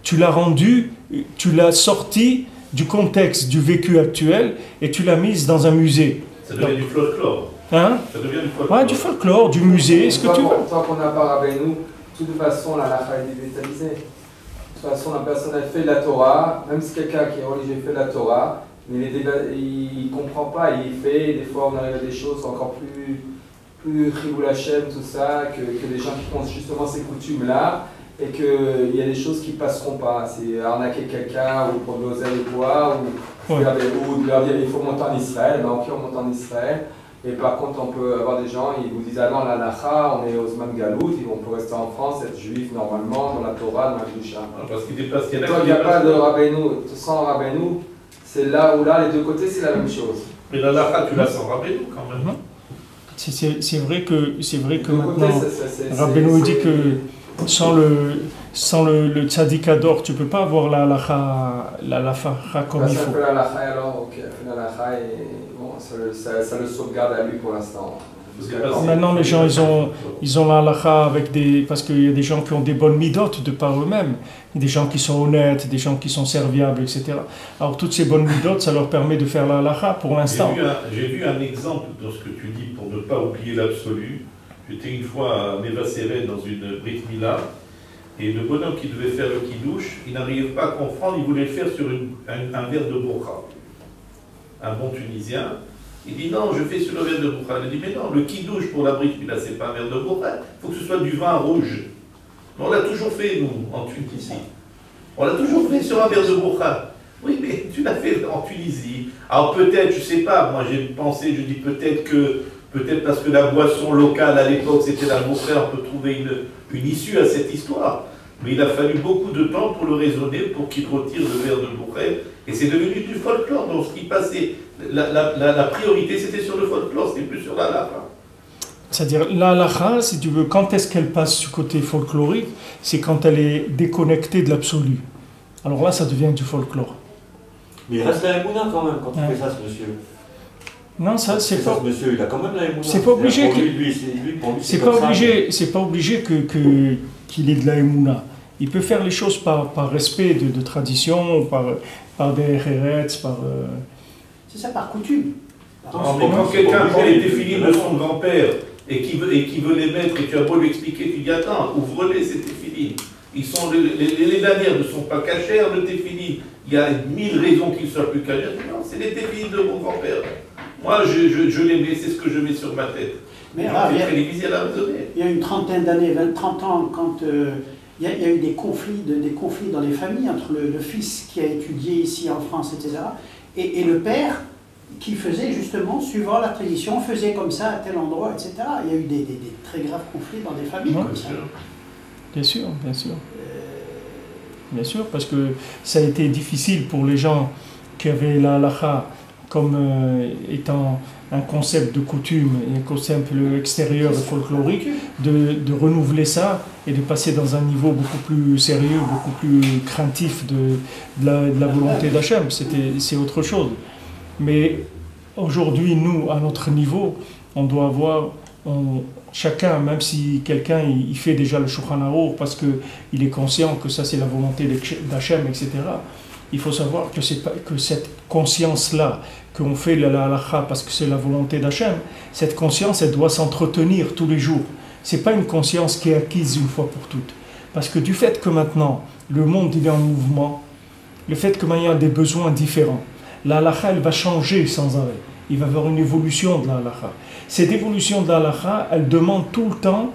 Tu l'as rendu, tu l'as sorti du contexte du vécu actuel et tu l'as mise dans un musée. Ça devient du folklore. Hein? Ça devient du folklore. Ouais, du folklore, du musée, ce que tu veux. Tant qu'on n'a pas Rabbeinu, de toute façon, la halakha est dévitalisée. De toute façon, la personne a fait la Torah, même si quelqu'un qui est religieux fait la Torah, mais il ne comprend pas, il fait, des fois on arrive à des choses encore plus Chilul Hashem, tout ça, que des gens qui font justement ces coutumes-là, et qu'il y a des choses qui ne passeront pas. C'est arnaquer quelqu'un, ou pour de l'oseille ou quoi, ou de leur dire il faut monter en Israël, ben ok, on monte en Israël. Et par contre, on peut avoir des gens, ils vous disent ah non, la halakha, on est au Zman Galout, on peut rester en France, être juif normalement, dans la Torah, dans la Kedusha. Parce qu'il dépasse, il y Tant qu'il n'y a pas de Rabbeinu, sans Rabbeinu, c'est là ou là, les deux côtés, c'est la même chose. Mais la halakha, tu la sens Rabbeinu quand même. C'est vrai que maintenant, Rabbeinu dit que sans le tzaddik ador, tu ne peux pas avoir la halakha comme il faut. Ça fait la halakha alors, ok, la halakha et bon, ça le sauvegarde à lui pour l'instant. Maintenant, les gens, ils ont la halakha parce qu'il y a des gens qui ont des bonnes midotes de par eux-mêmes, des gens qui sont honnêtes, des gens qui sont serviables, etc. Alors, toutes ces bonnes midotes, ça leur permet de faire la halakha pour l'instant. J'ai vu un exemple dans ce que tu dis pour ne pas oublier l'absolu. J'étais une fois à Neva Seren dans une Brit Mila, et le bonhomme qui devait faire le kidouche, il n'arrivait pas à comprendre, il voulait le faire sur un verre de bourra. Un bon Tunisien. Il dit non, je fais sur le verre de bourra. Il dit mais non, le kidouche pour la Brit Mila, c'est pas un verre de bourra, il faut que ce soit du vin rouge. On l'a toujours fait, nous, en Tunisie. On l'a toujours fait sur un verre de bourra. Oui, mais tu l'as fait en Tunisie. Alors peut-être, je sais pas, moi j'ai pensé, je dis peut-être parce que la boisson locale à l'époque c'était la bourra, on peut trouver une issue à cette histoire. Mais il a fallu beaucoup de temps pour le raisonner, pour qu'il retire le verre de bourra. Et c'est devenu du folklore. Donc ce qui passait, la priorité c'était sur le folklore, c'était plus sur la halakha. C'est-à-dire, la halakha, si tu veux, quand est-ce qu'elle passe du côté folklorique? C'est quand elle est déconnectée de l'absolu. Alors là, ça devient du folklore. Mais il reste la émouna quand même quand tu fais ça, ce monsieur. Non, ça c'est pas. Ce monsieur, il a quand même la émouna. C'est pas obligé. C'est pas obligé qu'il ait de la émouna. Il peut faire les choses par respect de tradition, par des héretz, par. C'est ça, par coutume. Non, mais quand quelqu'un prend les téfilines de son grand-père et qui veut les mettre et tu as beau lui expliquer, tu dis attends, ouvre-les ces téfilines. Les dernières ne sont pas cachères, le téfilin. Il y a 1000 raisons qu'ils soient plus cachères. Non, c'est les téfilines de mon grand-père. Moi, je les mets, c'est ce que je mets sur ma tête. Mais il y a une trentaine d'années, 30 ans, quand il y a eu des conflits dans les familles entre le fils qui a étudié ici en France, etc., et le père qui faisait justement, suivant la tradition, faisait comme ça à tel endroit, etc. Il y a eu des très graves conflits dans des familles comme ça. Bien sûr, bien sûr. bien sûr, parce que ça a été difficile pour les gens qui avaient la halakha comme étant un concept de coutume, un concept extérieur et folklorique, de renouveler ça et de passer dans un niveau beaucoup plus sérieux, beaucoup plus craintif de la volonté d'Hachem. C'est autre chose. Mais aujourd'hui, nous, à notre niveau, on doit avoir... chacun, même si quelqu'un il fait déjà le Shulchan Aruch parce qu'il est conscient que ça c'est la volonté d'Hachem, etc., il faut savoir que cette conscience-là, qu'on fait la halakha parce que c'est la volonté d'Hachem, cette conscience, elle doit s'entretenir tous les jours. Ce n'est pas une conscience qui est acquise une fois pour toutes. Parce que du fait que maintenant, le monde il est en mouvement, le fait que maintenant il y a des besoins différents, la halakha, elle va changer sans arrêt. Il va y avoir une évolution de la halakha. Cette évolution de la halakha, elle demande tout le temps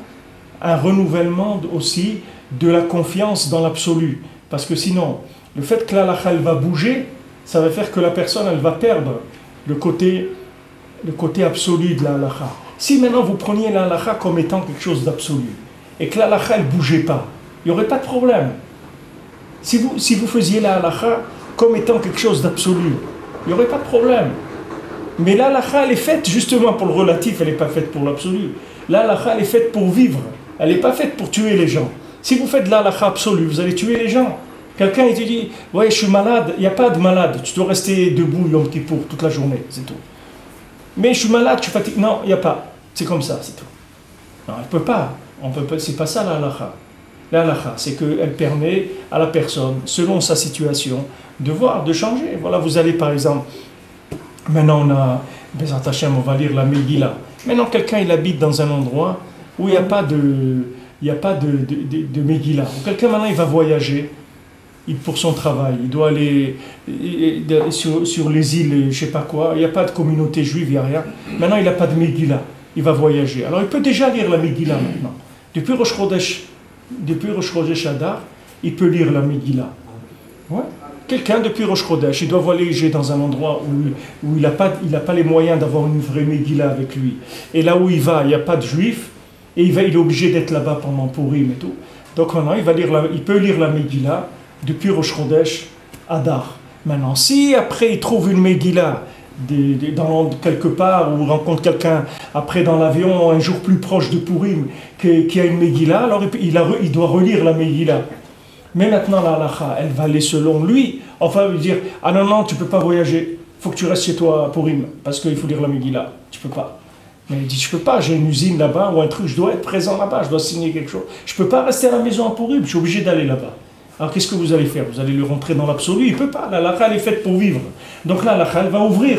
un renouvellement aussi de la confiance dans l'absolu. Parce que sinon, le fait que la halakha, elle va bouger, ça va faire que la personne, elle va perdre le côté absolu de la halakha. Si maintenant vous preniez la halakha comme étant quelque chose d'absolu, et que la halakha, elle ne bougeait pas, il n'y aurait pas de problème. Si vous faisiez la halakha comme étant quelque chose d'absolu, il n'y aurait pas de problème. Mais la halakha, elle est faite justement pour le relatif, elle n'est pas faite pour l'absolu. La halakha, elle est faite pour vivre, elle n'est pas faite pour tuer les gens. Si vous faites de la halakha absolue, vous allez tuer les gens. Quelqu'un il te dit, ouais, je suis malade, il n'y a pas de malade, tu dois rester debout Yom Kippour toute la journée, c'est tout. Mais je suis malade, je suis fatigué, non, il n'y a pas, c'est comme ça, c'est tout. Non, on ne peut pas, c'est pas ça la halakha. La halakha, c'est qu'elle permet à la personne, selon sa situation, de voir, de changer. Voilà, vous allez par exemple, maintenant on a, Bezat Hashem, on va lire la Megillah. Maintenant quelqu'un il habite dans un endroit où il n'y a pas de Megillah. Quelqu'un maintenant il va voyager pour son travail, il doit aller sur les îles, je ne sais pas quoi, il n'y a pas de communauté juive, il n'y a rien. Maintenant il n'a pas de Megillah, il va voyager. Alors il peut déjà lire la Megillah maintenant. Depuis Rosh Chodesh Adar, il peut lire la Megillah. Ouais. Quelqu'un depuis Rosh Chodesh, il doit voyager dans un endroit où il n'a pas les moyens d'avoir une vraie Megillah avec lui. Et là où il va, il n'y a pas de juifs, et il est obligé d'être là-bas pendant Purim et tout. Donc maintenant, il peut lire la Megillah depuis Rosh Chodesh Adar. Maintenant, si après il trouve une Megillah dans quelque part, ou rencontre quelqu'un après dans l'avion, un jour plus proche de Purim, qui a une Megillah, alors il doit relire la Megillah. Mais maintenant la halakha, elle va aller selon lui, enfin lui dire, ah non, tu ne peux pas voyager, il faut que tu restes chez toi à Purim, parce qu'il faut lire la Megillah, tu ne peux pas. Mais il dit, je ne peux pas, j'ai une usine là-bas, ou un truc, je dois être présent là-bas, je dois signer quelque chose. Je ne peux pas rester à la maison à Purim, je suis obligé d'aller là-bas. Alors qu'est-ce que vous allez faire? Vous allez le rentrer dans l'absolu? Il ne peut pas, la halakha, elle est faite pour vivre. Donc la halakha, elle va ouvrir.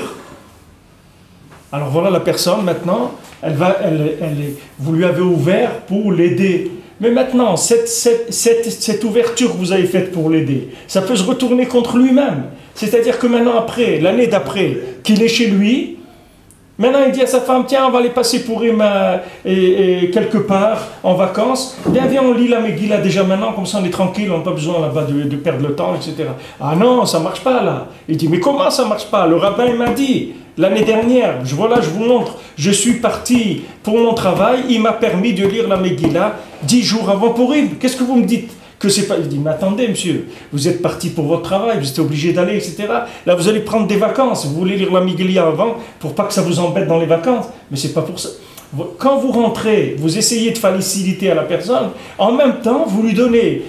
Alors voilà la personne, maintenant, vous lui avez ouvert pour l'aider. Mais maintenant, cette ouverture que vous avez faite pour l'aider, ça peut se retourner contre lui-même. C'est-à-dire que maintenant, après, l'année d'après, qu'il est chez lui, maintenant il dit à sa femme, tiens, on va aller passer Purim quelque part, en vacances. Viens, on lit la Megillah déjà maintenant, comme ça on est tranquille, on n'a pas besoin là-bas de perdre le temps, etc. Ah non, ça ne marche pas là. Il dit, mais comment ça ne marche pas? Le rabbin il m'a dit, l'année dernière, voilà, je vous montre, je suis parti pour mon travail, il m'a permis de lire la Megillah 10 jours avant Purim. Qu'est-ce que vous me dites? Que c'est pas... Il dit, mais attendez monsieur, vous êtes parti pour votre travail, vous êtes obligé d'aller, etc. Là vous allez prendre des vacances, vous voulez lire la Megillah avant, pour pas que ça vous embête dans les vacances. Mais c'est pas pour ça. Quand vous rentrez, vous essayez de faciliter à la personne, en même temps vous lui donnez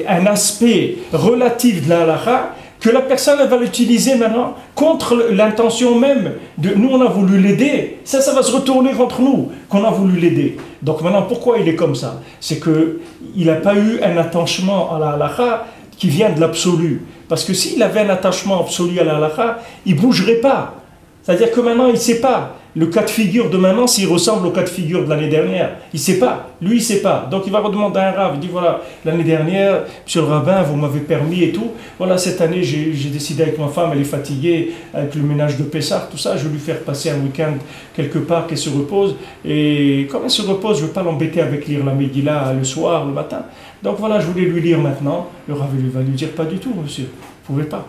un aspect relatif de la halakha, que la personne elle va l'utiliser maintenant contre l'intention même de nous on a voulu l'aider, ça va se retourner contre nous qu'on a voulu l'aider. Donc maintenant pourquoi il est comme ça? C'est qu'il n'a pas eu un attachement à la halakha qui vient de l'absolu. Parce que s'il avait un attachement absolu à la halakha, il ne bougerait pas. C'est-à-dire que maintenant il ne sait pas le cas de figure de maintenant s'il ressemble au cas de figure de l'année dernière. Il ne sait pas, lui il ne sait pas. Donc il va redemander à un rabbin, il dit voilà, l'année dernière, monsieur le rabbin, vous m'avez permis et tout. Voilà, cette année j'ai décidé avec ma femme, elle est fatiguée avec le ménage de Pessah, tout ça, je vais lui faire passer un week-end quelque part qu'elle se repose. Et comme elle se repose, je ne vais pas l'embêter avec lire la Megillah le soir, le matin. Donc voilà, je voulais lui lire maintenant. Le rabbin va lui dire pas du tout, monsieur, vous ne pouvez pas.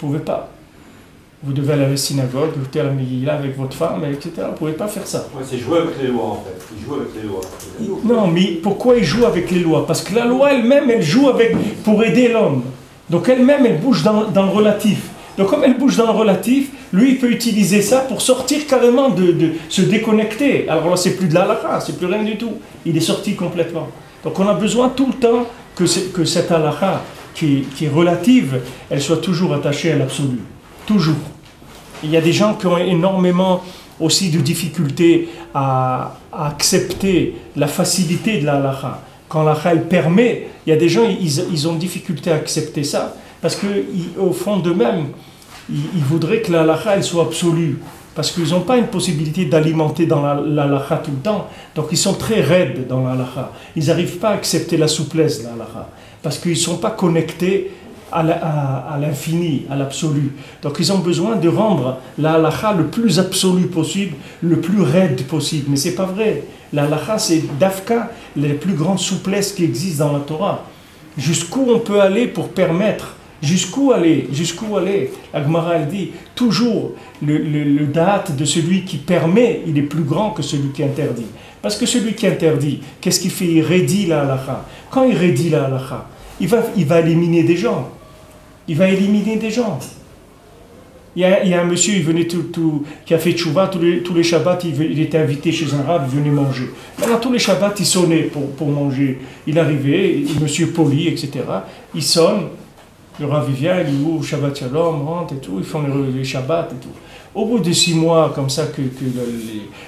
Vous ne pouvez pas. Vous devez aller à la synagogue, écouter la Megillah avec votre femme, etc. Vous ne pouvez pas faire ça. Ouais, c'est jouer avec les lois en fait. Il joue avec les lois. Non, mais pourquoi il joue avec les lois? Parce que la loi elle-même, elle joue pour aider l'homme. Donc elle-même, elle bouge dans le relatif. Donc comme elle bouge dans le relatif, lui, il peut utiliser ça pour sortir carrément de se déconnecter. Alors là, c'est plus de la halakha, c'est plus rien du tout. Il est sorti complètement. Donc on a besoin tout le temps que cette halakha qui est relative, elle soit toujours attachée à l'absolu. Toujours. Il y a des gens qui ont énormément aussi de difficultés à accepter la facilité de la halakha. Quand la halakha elle permet, il y a des gens, ils ont difficulté à accepter ça, parce qu'au fond d'eux-mêmes, ils voudraient que la halakha elle soit absolue, parce qu'ils n'ont pas une possibilité d'alimenter dans la halakha tout le temps, donc ils sont très raides dans la halakha. Ils n'arrivent pas à accepter la souplesse de la halakha, parce qu'ils ne sont pas connectés à l'infini, à l'absolu. Donc ils ont besoin de rendre la halakha le plus absolu possible, le plus raide possible. Mais ce n'est pas vrai. La halakha, c'est d'Afka, les plus grandes souplesses qui existent dans la Torah. Jusqu'où on peut aller pour permettre, jusqu'où aller. La Gemara, elle dit, toujours le date de celui qui permet, il est plus grand que celui qui interdit. Parce que celui qui interdit, qu'est-ce qu'il fait? Il raidit la halakha. Quand il raidit la halakha, il va éliminer des gens. Il va éliminer des gens. Il y a un monsieur, il venait qui a fait tchouva, tous les Shabbats, il était invité chez un rab, il venait manger. Maintenant, tous les Shabbats, il sonnait pour manger. Il arrivait, monsieur poli, etc. Il sonne, le rab il vient, il dit oh, Shabbat Shalom, rentre et tout, ils font les Shabbats et tout. Au bout de 6 mois, comme ça, que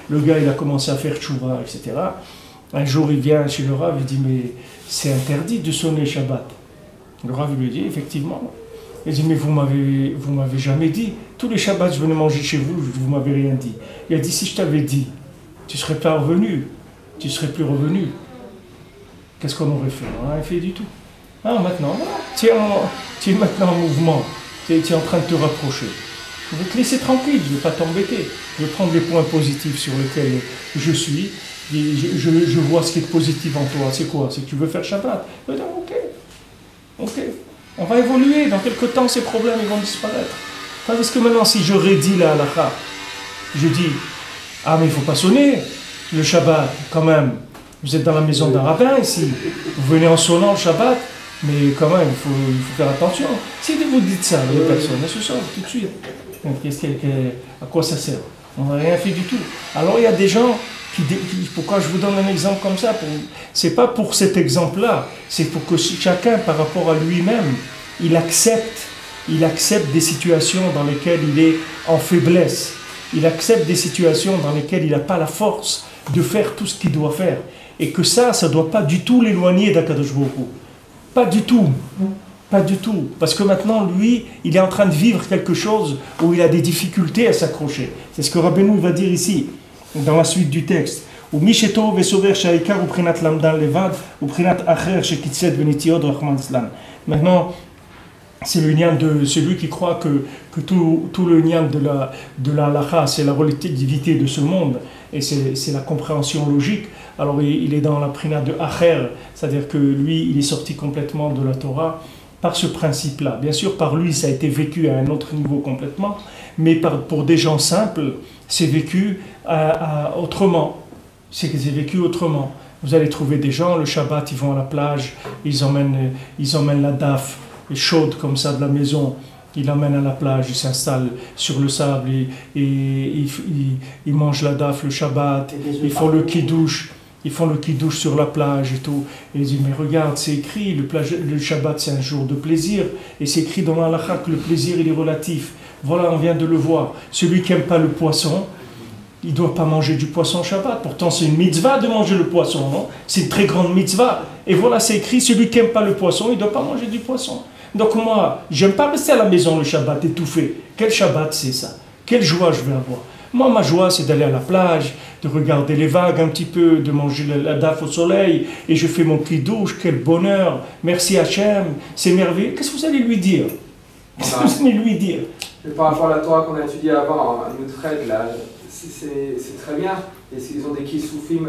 le gars il a commencé à faire tchouva, etc. Un jour, il vient chez le rab, il dit mais c'est interdit de sonner Shabbat. Le rab lui dit effectivement. Il dit, mais vous m'avez jamais dit. Tous les Shabbats, je venais manger chez vous, vous m'avez rien dit. Il a dit, si je t'avais dit, tu serais pas revenu. Tu serais plus revenu. Qu'est-ce qu'on aurait fait? On n'a rien fait du tout. Ah, maintenant, voilà. Tu es maintenant en mouvement. Tu es en train de te rapprocher. Je vais te laisser tranquille, je ne vais pas t'embêter. Je vais prendre les points positifs sur lesquels je suis. Je vois ce qui est positif en toi. C'est quoi? C'est que tu veux faire Shabbat. Je vais dire, ok. On va évoluer, dans quelques temps ces problèmes ils vont disparaître. Parce que maintenant si je raidis la halakha, je dis, ah mais il ne faut pas sonner le Shabbat quand même. Vous êtes dans la maison d'un rabbin ici, vous venez en sonnant le Shabbat, mais quand même il faut faire attention. Si vous dites ça, les personnes, elles se sauvent tout de suite. À quoi ça sert? On n'a rien fait du tout. Alors il y a des gens pourquoi je vous donne un exemple comme ça? C'est pas pour cet exemple-là, c'est pour que chacun, par rapport à lui-même, il accepte des situations dans lesquelles il est en faiblesse. Il accepte des situations dans lesquelles il n'a pas la force de faire tout ce qu'il doit faire. Et que ça ne doit pas du tout l'éloigner d'Akadosh Baruch Hu. Pas du tout. Pas du tout. Parce que maintenant, lui, il est en train de vivre quelque chose où il a des difficultés à s'accrocher. C'est ce que Rabbeinu va dire ici. Dans la suite du texte. Maintenant, c'est le nian de celui qui croit que tout le nian de la halakha, c'est la relativité de ce monde, et c'est la compréhension logique. Alors il est dans la prina de acher, c'est-à-dire que lui, il est sorti complètement de la Torah par ce principe-là. Bien sûr, par lui, ça a été vécu à un autre niveau complètement, mais pour des gens simples, c'est vécu autrement. C'est vécu autrement. Vous allez trouver des gens, le Shabbat, ils vont à la plage, ils emmènent la daf chaude comme ça de la maison, ils l'emmènent à la plage, ils s'installent sur le sable, ils mangent la daf le Shabbat, ils font le kiddush. Ils font le kiddush sur la plage et tout. Et ils disent, mais regarde, c'est écrit, le Shabbat c'est un jour de plaisir. Et c'est écrit dans la halakha que le plaisir il est relatif. Voilà, on vient de le voir. Celui qui n'aime pas le poisson, il ne doit pas manger du poisson Shabbat. Pourtant, c'est une mitzvah de manger le poisson, non? C'est une très grande mitzvah. Et voilà, c'est écrit, celui qui n'aime pas le poisson, il ne doit pas manger du poisson. Donc moi, j'aime pas rester à la maison le Shabbat étouffé. Quel Shabbat c'est ça? Quelle joie je vais avoir? Moi, ma joie, c'est d'aller à la plage, de regarder les vagues un petit peu, de manger la daf au soleil, et je fais mon kiddush, quel bonheur, merci Hachem, c'est merveilleux. Qu'est-ce que vous allez lui dire? Qu'est-ce que vous allez lui dire? Mais par rapport à la Torah qu'on a étudiée avant, notre aide, là, c'est très bien. Et ils ont des kissoufim,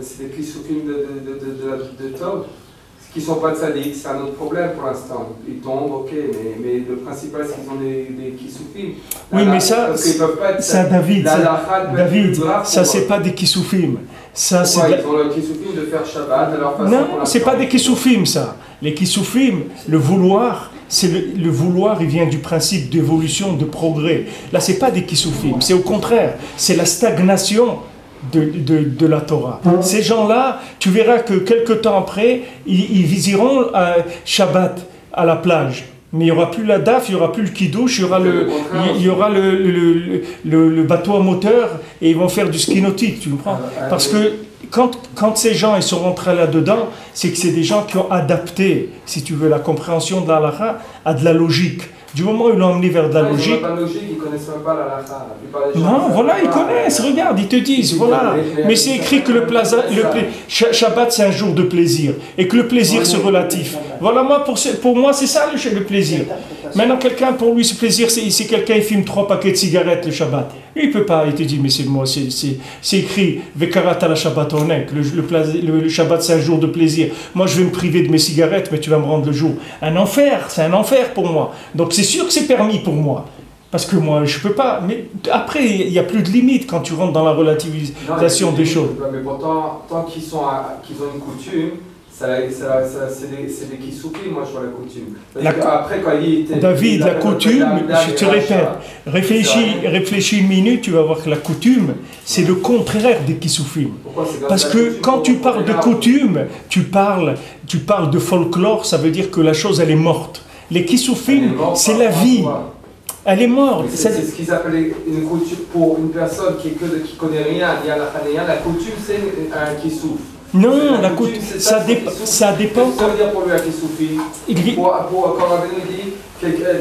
c'est des kissoufim de Tov. Ce qui ne sont pas tzaddik, c'est un autre problème pour l'instant. Ils tombent, ok, mais le principal c'est qu'ils ont des kissoufim. Oui, mais ça, David, ça c'est pas des kissoufim. Ça, c'est ils ont le kissoufim de faire Shabbat à leur façon. Non, c'est pas des kissoufim ça. Les kissoufim, le vouloir, le vouloir, il vient du principe d'évolution, de progrès. Là, c'est pas des kissoufim, c'est au contraire, c'est la stagnation de la Torah. Ces gens-là, tu verras que quelque temps après, ils iront à Shabbat à la plage. Mais il n'y aura plus la DAF, il n'y aura plus le kidouche, il y aura le bateau à moteur et ils vont faire du ski nautique, tu comprends? Parce que quand ces gens ils sont rentrés là-dedans, c'est que c'est des gens qui ont adapté, si tu veux, la compréhension de la halakha à de la logique. Du moment où ils l'ont emmené vers de la logique. Ils n'ont pas de logique, ils ne connaissent même pas la halakha. Non, voilà, ils connaissent, regarde, ils te disent, voilà. Mais c'est écrit que Shabbat c'est un jour de plaisir et que le plaisir c'est relatif. Voilà, pour moi c'est ça le plaisir. Maintenant, quelqu'un, pour lui, ce plaisir, c'est quelqu'un qui fume 3 paquets de cigarettes le Shabbat. Lui, il peut pas, il te dit, mais c'est écrit, Vekarat la Shabbat onek, le Shabbat c'est un jour de plaisir. Moi, je vais me priver de mes cigarettes, mais tu vas me rendre le jour. Un enfer, c'est un enfer pour moi. Donc, c'est sûr que c'est permis pour moi. Parce que moi, je peux pas. Mais après, il n'y a plus de limite quand tu rentres dans la relativisation des choses. Mais pourtant, tant qu'ils ont une coutume, c'est des kissoufim, moi je vois la coutume. Après, quand David, la coutume, je te répète, réfléchis une minute, tu vas voir que la coutume, c'est le contraire des kissoufim. Parce que quand tu parles de coutume, tu parles de folklore, ça veut dire que la chose, elle est morte. Les kissoufim, c'est la vie. Elle est morte. C'est ce qu'ils appellent une coutume pour une personne qui connaît rien, la coutume, c'est un kissouf. Non, la coutume, ça dépend. Ça veut dire pour lui un kissoufim. Comme on dit,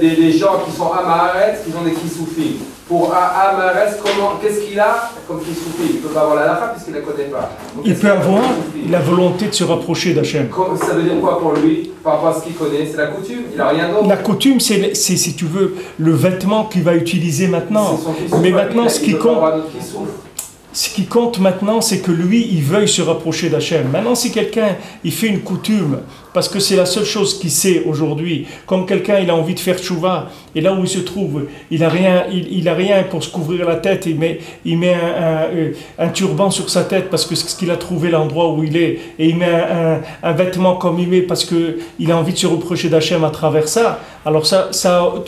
des gens qui sont amaretz, qui ont des kissoufim. Pour amaretz, qu'est-ce qu'il a comme kissoufim? Il ne peut pas avoir la halakha puisqu'il ne la connaît pas. Donc, il peut avoir la volonté de se rapprocher d'Hachem. Ça veut dire quoi pour lui par rapport à ce qu'il connaît? C'est la coutume, il n'a rien d'autre. La coutume, c'est, si tu veux, le vêtement qu'il va utiliser maintenant. Mais maintenant, ce qui compte maintenant, c'est que lui, il veuille se rapprocher d'Hachem. Maintenant, si quelqu'un, il fait une coutume, parce que c'est la seule chose qu'il sait aujourd'hui, comme quelqu'un, il a envie de faire tchouva, et là où il se trouve, il a rien pour se couvrir la tête, il met un turban sur sa tête, parce que c'est ce qu'il a trouvé l'endroit où il est, et il met un vêtement comme il met, parce qu'il a envie de se reprocher d'Hachem à travers ça. Alors ça,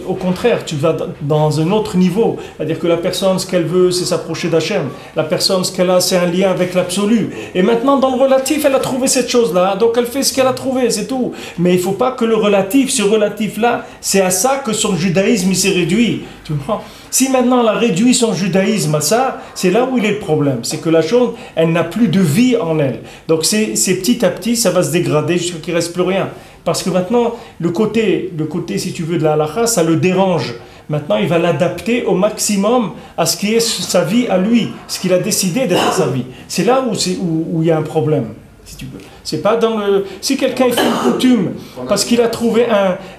au contraire, tu vas dans un autre niveau, c'est-à-dire que la personne, ce qu'elle veut, c'est s'approcher d'Hachem. La personne, ce qu'elle a, c'est un lien avec l'absolu. Et maintenant, dans le relatif, elle a trouvé cette chose-là, donc elle fait ce qu'elle a trouvé, c'est tout. Mais il ne faut pas que le relatif, ce relatif-là, c'est à ça que son judaïsme il s'est réduit. Tu comprends? Si maintenant elle a réduit son judaïsme à ça, c'est là où il est le problème. C'est que la chose, elle n'a plus de vie en elle. Donc c'est petit à petit, ça va se dégrader jusqu'à ce qu'il ne reste plus rien. Parce que maintenant, le côté, si tu veux, de la halakha, ça le dérange. Maintenant, il va l'adapter au maximum à ce qui est sa vie à lui, ce qu'il a décidé d'être sa vie. C'est là où il y a un problème, si tu veux. C'est pas dans le... Si quelqu'un fait une coutume, parce qu'il a trouvé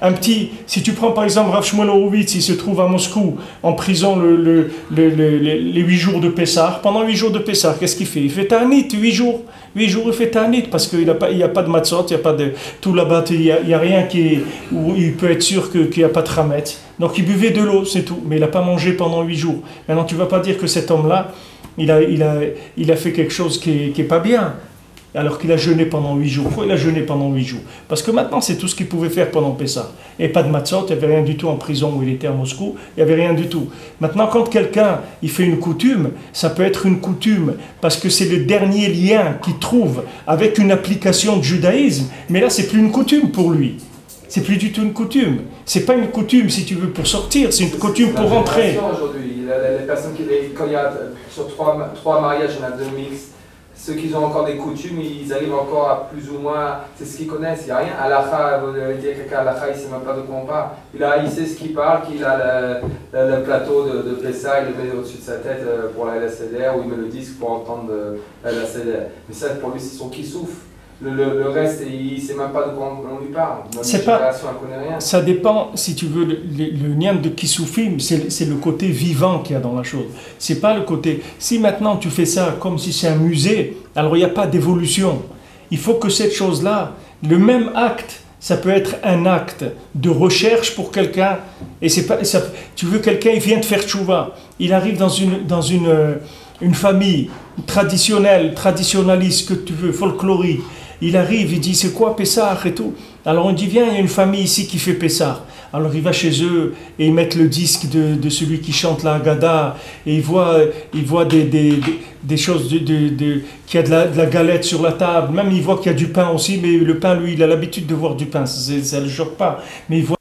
un petit... Si tu prends par exemple Rav Shmuel Horowitz, il se trouve à Moscou, en prison les 8 jours de Pessah. Pendant 8 jours de Pessah, qu'est-ce qu'il fait? Il fait Ta'anit, 8 jours. 8 jours, il fait Ta'anit, parce qu'il n'y a pas de matzot, il n'y a pas de... Tout là-bas, il n'y a rien où il peut être sûr qu'il n'y a pas de chametz. Donc il buvait de l'eau, c'est tout. Mais il n'a pas mangé pendant 8 jours. Maintenant, tu ne vas pas dire que cet homme-là, il a fait quelque chose qui n'est pas bien. Alors qu'il a jeûné pendant 8 jours. Pourquoi il a jeûné pendant 8 jours? Parce que maintenant, c'est tout ce qu'il pouvait faire pendant Pessah. Et pas de matzot, il n'y avait rien du tout en prison où il était à Moscou, il n'y avait rien du tout. Maintenant, quand quelqu'un il fait une coutume, ça peut être une coutume parce que c'est le dernier lien qu'il trouve avec une application de judaïsme, mais là, c'est plus une coutume pour lui. C'est plus du tout une coutume. C'est pas une coutume, si tu veux, pour sortir, c'est une coutume pour rentrer. Aujourd'hui, les personnes quand il y a sur 3 mariages, il y en a 2 mixtes. Ceux qui ont encore des coutumes, ils arrivent encore à plus ou moins, c'est ce qu'ils connaissent, il n'y a rien. Halakha, il dit à quelqu'un Halakha, il ne sait même pas de quoi on parle. Il sait ce qu'il parle, qu'il a le plateau de Pessah, il le met au-dessus de sa tête pour la LCDR, ou il met le disque pour entendre la LCDR. Mais ça, pour lui, c'est son qui souffle. Le reste, il ne sait même pas de quoi on lui parle. C'est pas, ça dépend, si tu veux, le niam de Kissoufim, c'est le côté vivant qu'il y a dans la chose. C'est pas le côté... Si maintenant tu fais ça comme si c'est un musée, alors il n'y a pas d'évolution. Il faut que cette chose-là, Le même acte, ça peut être un acte de recherche pour quelqu'un. Et c'est pas, ça, tu veux quelqu'un, il vient de faire tchouva. Il arrive dans une famille traditionnelle, traditionnaliste, que tu veux, folklorique. Il arrive, il dit c'est quoi Pessah et tout. Alors on dit viens, il y a une famille ici qui fait Pessah. Alors il va chez eux et ils mettent le disque de celui qui chante la Haggadah et il voit des choses, qu'il y a de la galette sur la table. Même il voit qu'il y a du pain aussi, mais le pain, lui, il a l'habitude de voir du pain. Ça ne le choque pas. Mais il voit